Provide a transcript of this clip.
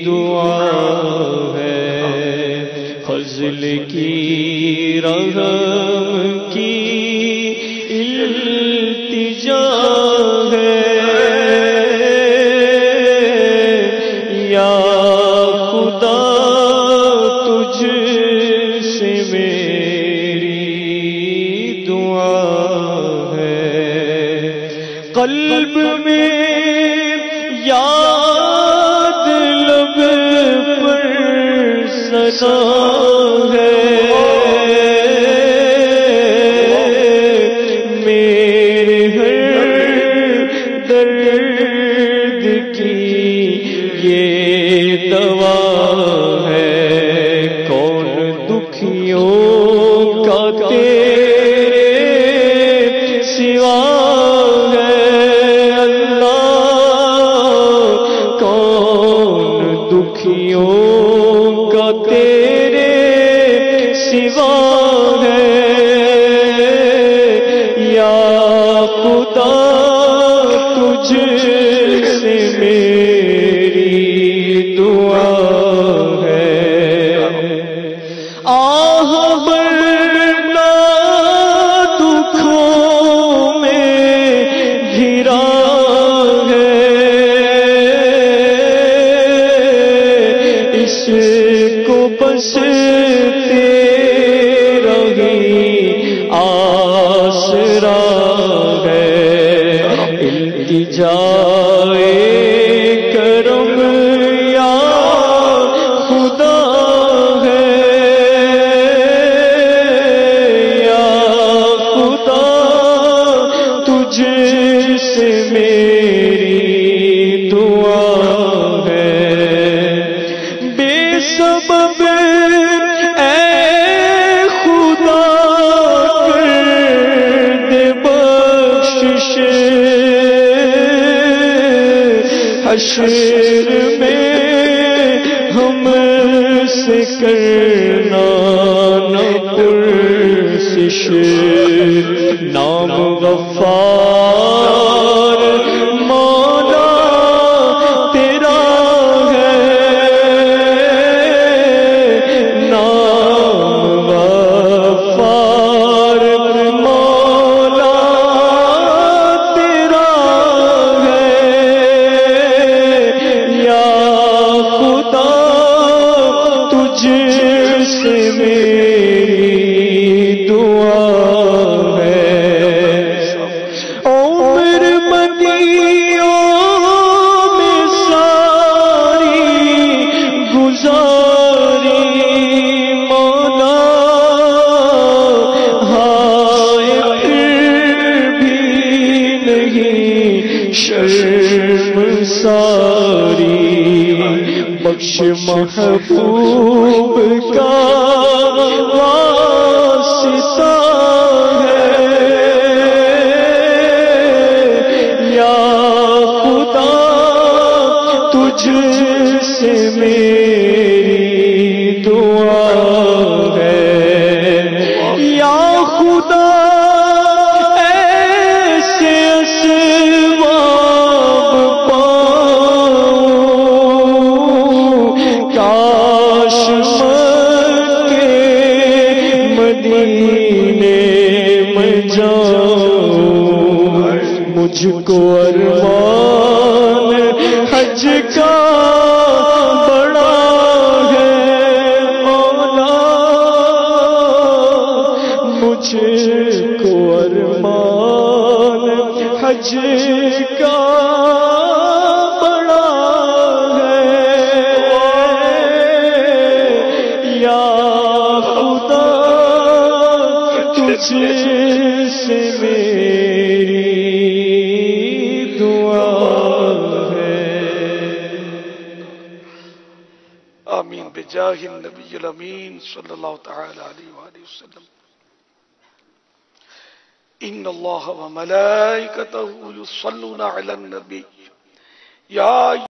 دعا ہے، فضل کی رحم کی التجا ہے، یا خدا تجھ سے میری دعا ہے، قلب میں یاد لب پر سنا ہے، میرے ہر درد کی یہ دوا ہے، کون دکھیوں کا تیرے سوا ہے، اللہ کون دکھیوں کا تیرے سوا ہے، یا خدا تجھ سے میری دعا ہے، آہ بھرنا دکھوں میں گھرا ہے، اس کو بس تیرا ہی آسرا ہے، التجائے کرم یا خدا ہے، یا خدا تجھ سے میری دعا ہے، بے سبب اے خدا کر دے بخشش، حشر میں ہم سے کرنا نہ پرسش، نام غفار مولا تیرا ہے، نام غفار مولا تیرا ہے، یا خدا تجھ سے میری دعا ہے، عمر مدیوں میں ساری گزاری مولا، ہائے پھر بھی نہیں شرم ساری، بخش محبوب کا واسطہ ہے، یا خدا تجھ سے میری دعا ہے، یا خدا ایسے اسباب پاؤں، کاش مکے مدینے میں جاؤں، مجھ کو ارمان حج کا بڑا ہے مولا، مجھ کو ارمان حج کا بڑا ہے، یا خدا تجھ سے میری دعا ہے، آمین بجاہ النبی الامین صلی اللہ تعالی علیہ وآلہ وسلم۔ ان اللہ و ملائکتہ یصلون علی النبی یا